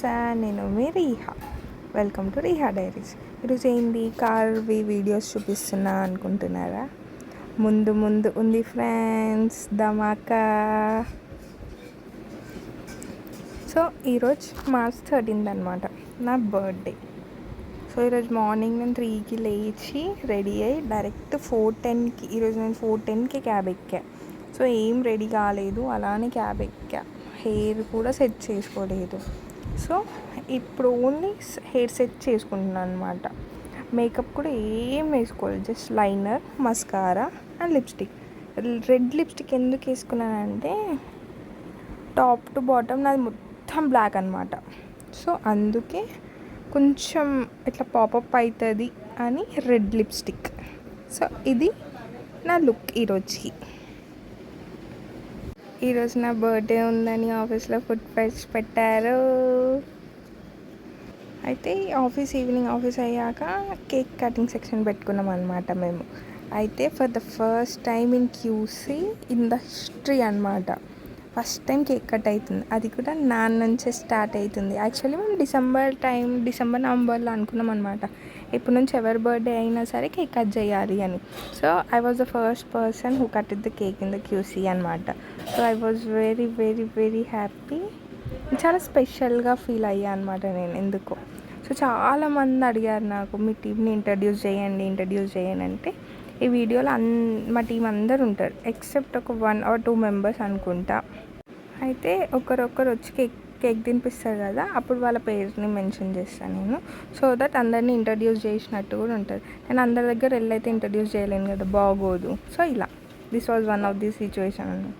నమస్తే, నేను మీ Reeha. Welcome to Reeha diaries. ఈరోజు ఏంటి కార్వి వీడియోస్ చూపిస్తున్నా అనుకుంటున్నారా? ముందు ఉంది ఫ్రెండ్స్ ధమాకా. సో ఈరోజు మార్చ్ 13 అనమాట, నా బర్త్డే. సో ఈరోజు మార్నింగ్ నేను 3కి లేచి రెడీ అయ్యి డైరెక్ట్ 4:10కి, ఈరోజు నేను 4:10కి క్యాబ్ ఎక్కా. సో ఏం రెడీ కాలేదు, అలానే క్యాబ్ ఎక్కా. హెయిర్ కూడా సెట్ చేసుకోలేదు. సో ఇప్పుడు ఓన్లీ హెయిర్ సెట్ చేసుకుంటున్నాను అనమాట. మేకప్ కూడా ఏం వేసుకోలేదు, just liner, mascara and lipstick. Red lipstick ఎందుకు వేసుకున్నానంటే టాప్ టు బాటమ్ నాది మొత్తం బ్లాక్ అనమాట. సో అందుకే కొంచెం ఇట్లా పాపప్ అవుతుంది అని రెడ్ లిప్స్టిక్. సో ఇది నా లుక్ ఈరోజుకి. ఈరోజు నా బర్త్డే ఉందని ఆఫీస్లో ఫుడ్ ఫెస్ట్ పెట్టారు. అయితే ఈవినింగ్ ఆఫీస్ అయ్యాక కేక్ కటింగ్ సెక్షన్ పెట్టుకున్నాం అనమాట మేము. అయితే for the first time in QC in the history అనమాట, ఫస్ట్ టైం కేక్ కట్ అవుతుంది. అది కూడా నాన్న నుంచే స్టార్ట్ అవుతుంది. యాక్చువల్లీ మేము డిసెంబర్ నవంబర్లో అనుకున్నాం అనమాట, ఇప్పటి నుంచి ఎవరి బర్త్డే అయినా సరే కేక్ కట్ చేయాలి అని. So I was the first person who cut the cake in the QC అనమాట. So I was very very very happy. చాలా స్పెషల్గా ఫీల్ అయ్యా అనమాట నేను, ఎందుకో. సో చాలామంది అడిగారు నాకు, మీ టీంని ఇంట్రడ్యూస్ చేయండి అంటే ఈ వీడియోలో మా టీం అందరు ఉంటారు ఎక్సెప్ట్ ఒక 1 or 2 మెంబర్స్ అనుకుంటా. అయితే ఒకరొకరు వచ్చి కేక్ తినిపిస్తారు కదా, అప్పుడు వాళ్ళ పేరుని మెన్షన్ చేస్తాను నేను, సో దట్ అందరినీ ఇంట్రడ్యూస్ చేసినట్టు కూడా ఉంటుంది. నేను అందరి దగ్గర వెళ్ళైతే ఇంట్రడ్యూస్ చేయలేను కదా, బాగోదు. సో ఇలా this was one of the situation అనమాట.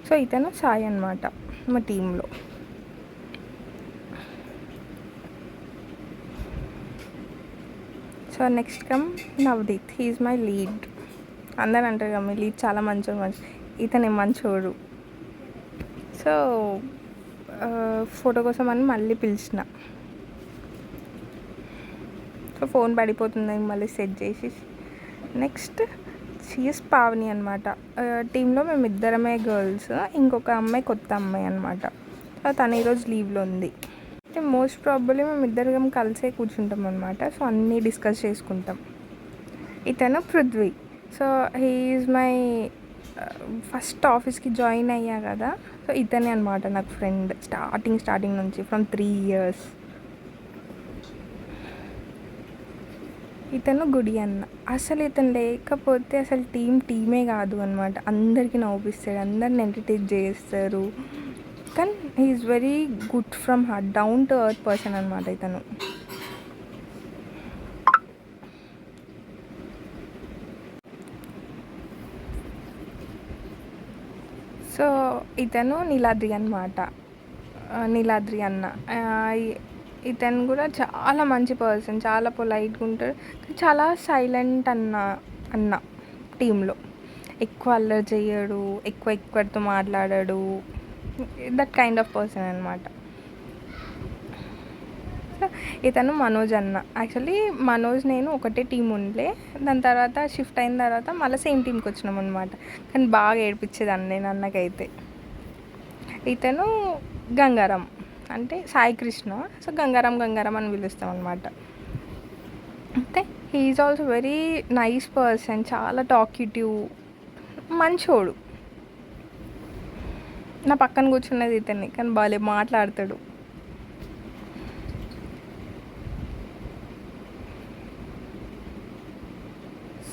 సో ఇతను సాయి అనమాట మా టీంలో. So next come Navdeep, he's my lead. అందరు అంటారు కదా మీ లీడ్ చాలా మంచోడు, ఇతనే మంచోడు. సో ఫోటో కోసం అని మళ్ళీ పిలిచిన. సో ఫోన్ పడిపోతుందని మళ్ళీ సెట్ చేసి, నెక్స్ట్ షీఈస్ పావని అనమాట. టీంలో మేము ఇద్దరమే గర్ల్స్, ఇంకొక అమ్మాయి కొత్త అమ్మాయి అనమాట. సో తను ఈరోజు లీవ్లో ఉంది. మోస్ట్ ప్రాబబ్లీ మేము ఇద్దరం కలిసే కూర్చుంటాం అనమాట. సో అన్నీ డిస్కస్ చేసుకుంటాం. ఇతను Prithvi. So he's my first ఆఫీస్కి జాయిన్ అయ్యా కదా, సో ఇతనే అనమాట నాకు ఫ్రెండ్ స్టార్టింగ్ నుంచి ఫ్రమ్ 3 years. ఇతను గుడి అన్న. అసలు ఇతను లేకపోతే అసలు టీమే కాదు అనమాట. అందరికీ నవ్విస్తాడు, అందరిని ఎంటర్టైన్ చేస్తారు. కానీ he's very good from heart, down to earth person అనమాట ఇతను. సో ఇతను నీలాద్రి అన్న. ఇతను కూడా చాలా మంచి పర్సన్, చాలా పొలైట్గా ఉంటాడు, చాలా సైలెంట్ అన్న టీంలో. ఎక్కువ అల్లరి చేయడు, ఎక్కువతో మాట్లాడాడు, దట్ కైండ్ ఆఫ్ పర్సన్ అనమాట. సో ఇతను మనోజ్ అన్న. యాక్చువల్లీ మనోజ్ నేను ఒకటే టీం ఉండే, దాని తర్వాత షిఫ్ట్ అయిన తర్వాత మళ్ళీ సేమ్ టీంకి వచ్చినాం అనమాట. కానీ బాగా ఏడిపించేదాన్ని నేను అన్నకైతే. ఇతను గంగారం, అంటే సాయి కృష్ణ. సో గంగారం అని పిలుస్తాం అనమాట. అయితే he's also very nice person, చాలా టాక్యూటివ్, మంచోడు. నా పక్కన కూర్చున్నది ఇతన్ని, కానీ బాగా మాట్లాడతాడు.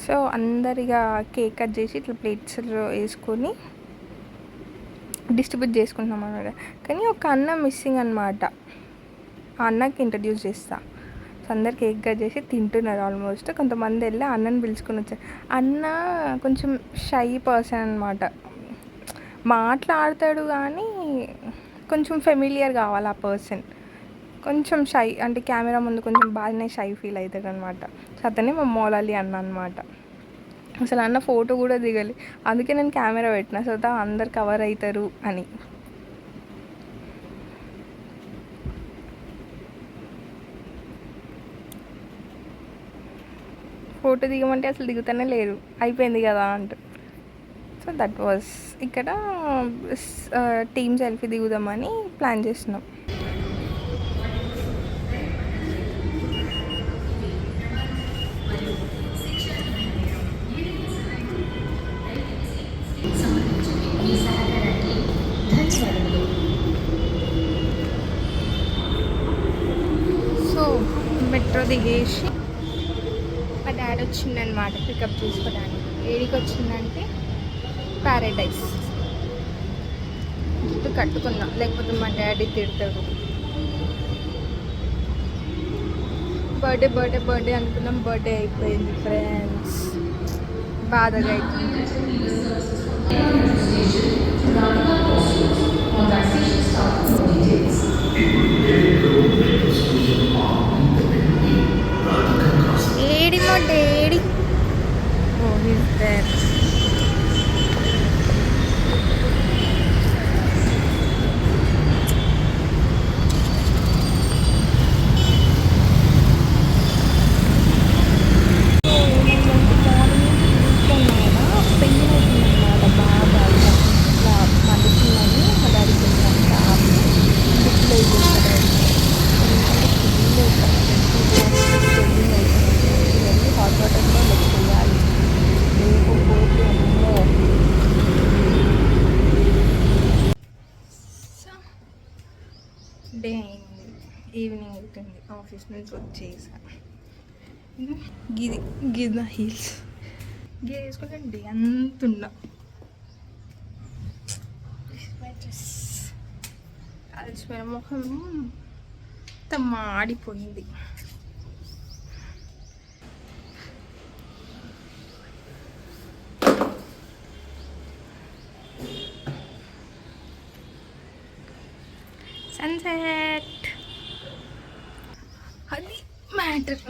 సో అందరిగా కేక్ కట్ చేసి ఇట్లా ప్లేట్స్లో వేసుకొని డిస్ట్రిబ్యూట్ చేసుకుంటున్నాం అన్నమాట. కానీ ఒక అన్న మిస్సింగ్ అనమాట, ఆ అన్నకి ఇంట్రడ్యూస్ చేస్తా. సో అందరు కేక్ కట్ చేసి తింటున్నారు ఆల్మోస్ట్. కొంతమంది వెళ్ళి అన్నని పిలుచుకొని వచ్చారు. అన్న కొంచెం షై పర్సన్ అనమాట, మాట్లాడతాడు కానీ కొంచెం ఫెమిలియర్ కావాలి ఆ పర్సన్. కొంచెం షై, అంటే కెమెరా ముందు కొంచెం బాగానే షై ఫీల్ అవుతాడు అనమాట. సో అతనే మా మౌలాలి అన్న అనమాట. అసలు అన్న ఫోటో కూడా దిగాలి, అందుకే నేను కెమెరా పెట్టిన, సో అందరు కవర్ అవుతారు అని. ఫోటో దిగమంటే అసలు దిగుతానే లేరు, అయిపోయింది కదా అంటూ. సో దట్ వాజ్ ఇక్కడ టీమ్ సెల్ఫీ దిగుదామని ప్లాన్ చేస్తున్నాం. సో మెట్రో దిగేసి మా డాడీ వచ్చిందనమాట పికప్ చేసుకోవడానికి. ఏడికి వచ్చిందంటే ప్యారడైజ్. జుట్టు కట్టుకున్నా, లేకపోతే మా డాడీ తిడతాడు. బర్త్డే అనుకున్నాం, బర్త్డే అయిపోయింది ఫ్రెండ్స్. బాధగా అయిపోయింది. ఏడి మా daddy? Oh he's there. Day అయింది, ఈవినింగ్ అవుతుంది. ఆఫీస్ నుంచి వచ్చేసా. గిద హీల్స్ గిది వేసుకుంటే డే అంతున్నా. అలసిపోయిన ముఖం మొత్తం మాడిపోయింది. సన్సెట్ అది మ్యాటర్.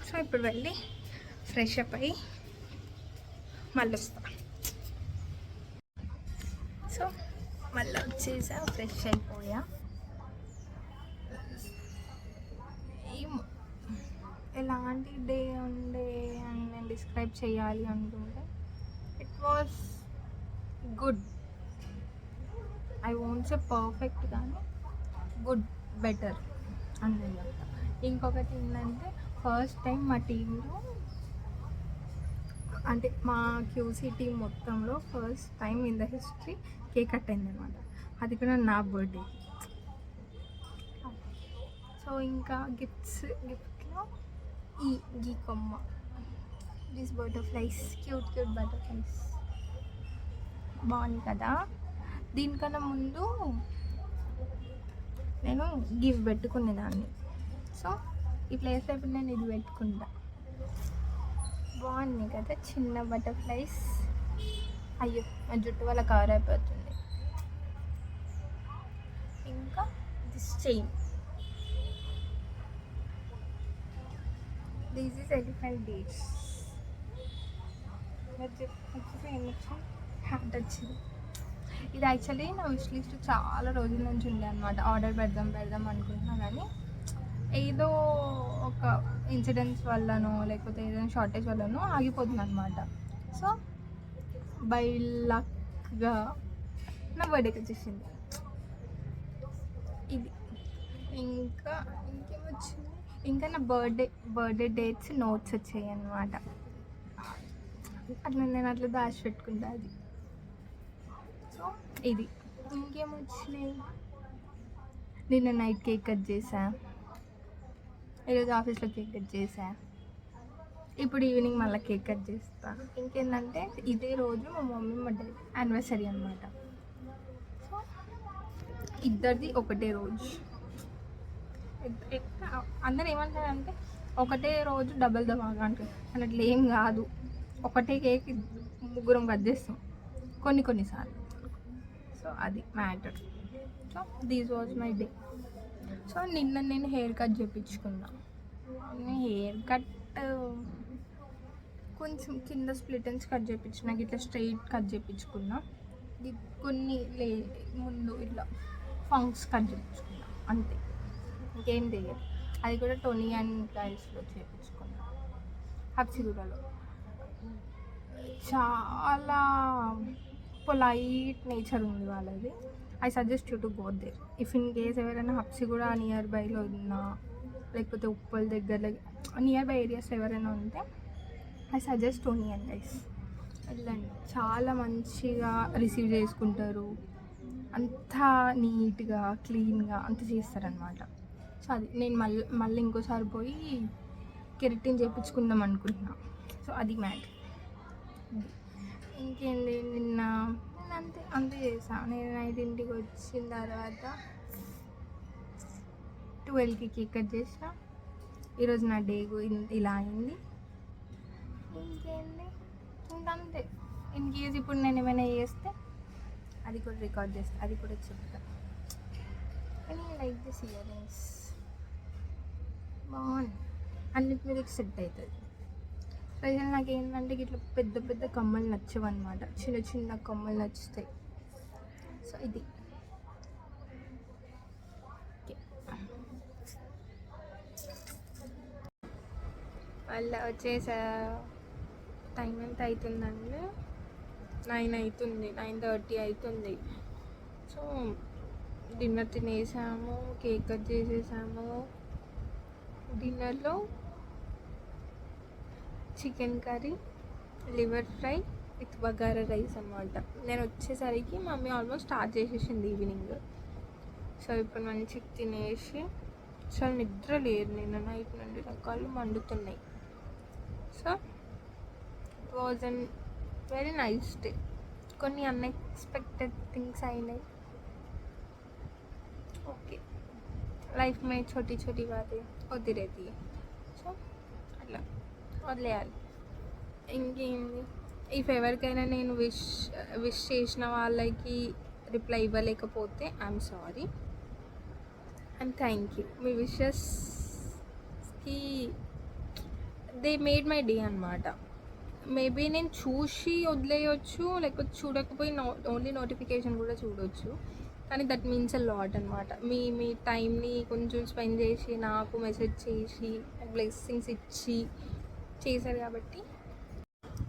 సో ఇప్పుడు వెళ్ళి ఫ్రెష్ అప్ అయ్యి మళ్ళీ వస్తా. సో మళ్ళీ వచ్చేసా, ఫ్రెష్ అయిపోయా. ఎలాంటి డే ఉండే అని నేను డిస్క్రైబ్ చేయాలి అనుకుంటే it was good. I won't say perfect, కానీ గుడ్, బెటర్ అని నేను చెప్తా. ఇంకొకటి ఏంటంటే ఫస్ట్ టైం మా టీంలో, అంటే మా క్యూసీ టీం మొత్తంలో first time in the history cake cut అయింది అనమాట. అది కూడా నా బర్త్డే. సో ఇంకా గిఫ్ట్లో గీ కొమ్మ, దిస్ బటర్ఫ్లైస్, క్యూట్ బటర్ఫ్లైస్ బాగుంది కదా. దీనికన్నా ముందు నేను గివ్ పెట్టుకునేదాన్ని. సో ఈ ప్లేస్లో ఇప్పుడు నేను ఇది పెట్టుకుంటా. బాగుంది కదా చిన్న బటర్ఫ్లైస్. అయ్యో నా జుట్టు వల్ల కవర్ అయిపోతుంది. ఇంకా this chain, this is elephant dates. Hat వచ్చింది. ఇది యాక్చువల్లీ నా విష్ లిస్ట్ చాలా రోజుల నుంచి ఉండే అనమాట. ఆర్డర్ పెడదాం అనుకుంటున్నా, కానీ ఏదో ఒక ఇన్సిడెంట్స్ వల్లనో లేకపోతే ఏదైనా షార్టేజ్ వల్లనో ఆగిపోతుంది అనమాట. సో బై లక్గా నా బర్త్డేకి వచ్చేసింది ఇది. ఇంకేమొచ్చింది, ఇంకా నా బర్త్డే డేట్స్ నోట్స్ వచ్చాయి అనమాట. అట్లా నేను అట్లా దాచి పెట్టుకుంటా అది. సో ఇది. ఇంకేమొచ్చినాయి, నిన్న నైట్ కేక్ కట్ చేసా, ఈరోజు ఆఫీస్లో కేక్ కట్ చేసా, ఇప్పుడు ఈవినింగ్ మళ్ళీ కేక్ కట్ చేస్తా. ఇంకేంటంటే ఇదే రోజు మా మమ్మీ బర్త్డే యానివర్సరీ అనమాట. సో ఇద్దరిది ఒకటే రోజు. అందరు ఏమంటారంటే ఒకటే రోజు డబల్ ధమాకా అంటారు, అని అట్లా ఏం కాదు. ఒకటే కేక్ ముగ్గురం కట్ చేస్తాం కొన్నిసార్లు. సో అది matter. So this was my day. So నిన్న నేను హెయిర్ కట్ చేయించుకున్నా. హెయిర్ కట్ కొంచెం కింద స్ప్లిట్ ఎండ్స్ కట్ చేయించిన, ఇట్లా స్ట్రైట్ కట్ చేయించుకున్నా. కొన్ని ముందు ఇట్లా ఫంక్స్ కట్ చేయించుకున్నా, అంతే, ఇంకేం తెలియదు. అది కూడా టోనీ అండ్ ప్రైస్లో చేయించుకున్నా, హబ్సిగూడలో. చాలా పొలైట్ నేచర్ ఉంది వాళ్ళది. I suggest you to go there if in case ఎవరైనా హబ్సిగూడ నియర్ బైలో ఉన్నా, లేకపోతే ఉప్పల్ దగ్గర నియర్ బై ఏరియాస్ ఎవరైనా ఉంటే I suggest Tony and guys, వెళ్ళండి. చాలా మంచిగా రిసీవ్ చేసుకుంటారు, అంతా నీట్గా క్లీన్గా అంత చేస్తారనమాట. సో అది నేను మళ్ళీ ఇంకోసారి పోయి కెరటిన్ చేయించుకుందాం అనుకుంటున్నా. సో అది మ్యాటర్. ఇంకేంటి నిన్న అంతే చేసాను. నేను నైట్ ఇంటికి వచ్చిన తర్వాత 12కి కేక్ కట్ చేసిన. ఈరోజు నా డే ఇలా అయింది. ఇంకేంటి అంతే. ఇన్ కేస్ ఇప్పుడు నేను ఏమైనా చేస్తే అది కూడా రికార్డ్ చేస్తాను, అది కూడా చెప్తాను. కానీ లైక్ దిస్ ఇయర్ రింగ్స్ బాగుంది, అన్నిటి మీద సెట్ అవుతుంది. ప్రజలు నాకు ఏంటంటే ఇట్లా పెద్ద పెద్ద కమ్మలు నచ్చవు అనమాట, చిన్న చిన్న కమ్మలు నచ్చుతాయి. సో ఇది వాళ్ళ వచ్చేసా. టైం ఎంత అవుతుందండి? 9 అవుతుంది, 9:30 అవుతుంది. సో డిన్నర్ తినేసాము, కేక్ కట్ చేసేసాము. డిన్నర్లో chicken curry, liver fry with bagara rice అన్నమాట. నేను వచ్చేసరికి మమ్మీ ఆల్మోస్ట్ స్టార్ట్ చేసేసింది ఈవినింగ్. సో ఇప్పుడు మంచిగా తినేసి, అసలు నిద్ర లేదు నిన్న నైట్ నుండి, నా కళ్ళు మండుతున్నాయి. So it was an very nice day. కొన్ని అన్ఎక్స్పెక్టెడ్ థింగ్స్ అయినాయి. ఓకే, లైఫ్ మే छोटी छोटी बातें होती रहती है. సో అట్లా వదిలేయాలి. ఇంకేంది, ఇఫ్ ఎవరికైనా నేను విష్ చేసిన వాళ్ళకి రిప్లై ఇవ్వలేకపోతే I'm sorry and thank you. మీ విషెస్కి దే మేడ్ మై డే అనమాట. మేబీ నేను చూసి వదిలేయచ్చు, లేకపోతే చూడకపోయి ఓన్లీ నోటిఫికేషన్ కూడా చూడవచ్చు, కానీ దట్ మీన్స్ అ లాట్ అనమాట. మీ టైంని కొంచెం స్పెండ్ చేసి నాకు మెసేజ్ చేసి బ్లెస్సింగ్స్ ఇచ్చి చేశారు కాబట్టి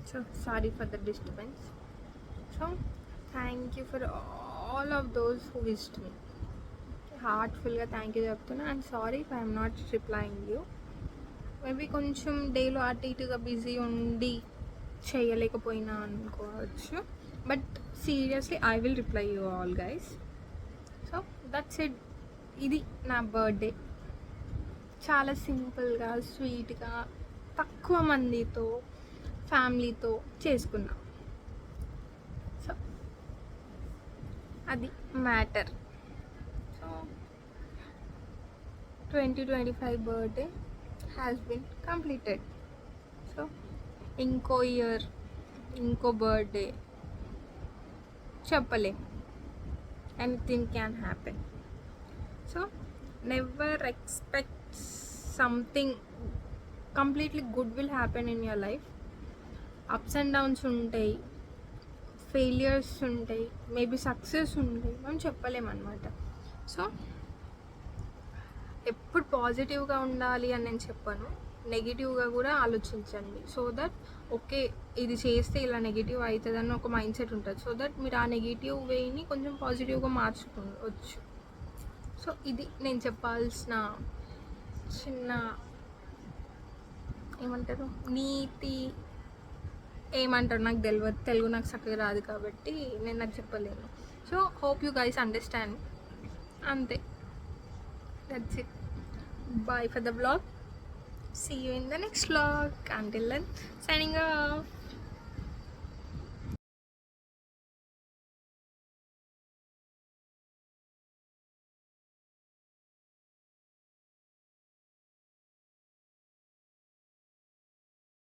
so sorry for the disturbance. So thank you for all of those who wished me. హార్ట్ఫుల్గా థ్యాంక్ యూ చెప్తున్నా. And sorry if I'm not replying you. Maybe కొంచెం డేలో అటు ఇటుగా బిజీ ఉండి చేయలేకపోయినా అనుకోవచ్చు, but seriously I will reply you all guys. So that's it. ఇది నా బర్త్డే, చాలా సింపుల్గా స్వీట్గా తక్కువ మందితో ఫ్యామిలీతో చేసుకున్నా. సో అది matter. So 2025 birthday has been completed. So ఇంకో ఇయర్, ఇంకో బర్త్డే చెప్పలేం, anything can happen. So never expect something completely good will happen in your life. Ups and downs ఉంటాయి, ఫెయిలియర్స్ ఉంటాయి, మేబీ సక్సెస్ ఉంటాయి, మనం చెప్పలేమన్నమాట. సో ఎప్పుడు పాజిటివ్గా ఉండాలి అని నేను చెప్పను, నెగిటివ్గా కూడా ఆలోచించండి. సో దట్ ఓకే ఇది చేస్తే ఇలా నెగిటివ్ అవుతుంది అని ఒక మైండ్ సెట్ ఉంటుంది. సో దట్ మీరు ఆ నెగిటివ్ వేని కొంచెం పాజిటివ్గా మార్చుకోవచ్చు. సో ఇది నేను చెప్పాల్సిన చిన్న ఏమంటారు నీతి, ఏమంటారు నాకు తెలియదు, తెలుగు నాకు చక్కగా రాదు కాబట్టి నేను నాకు చెప్పలేను. So hope you guys understand. అంతే, that's it. Bye for the vlog. See you in the next vlog. Until then, signing off.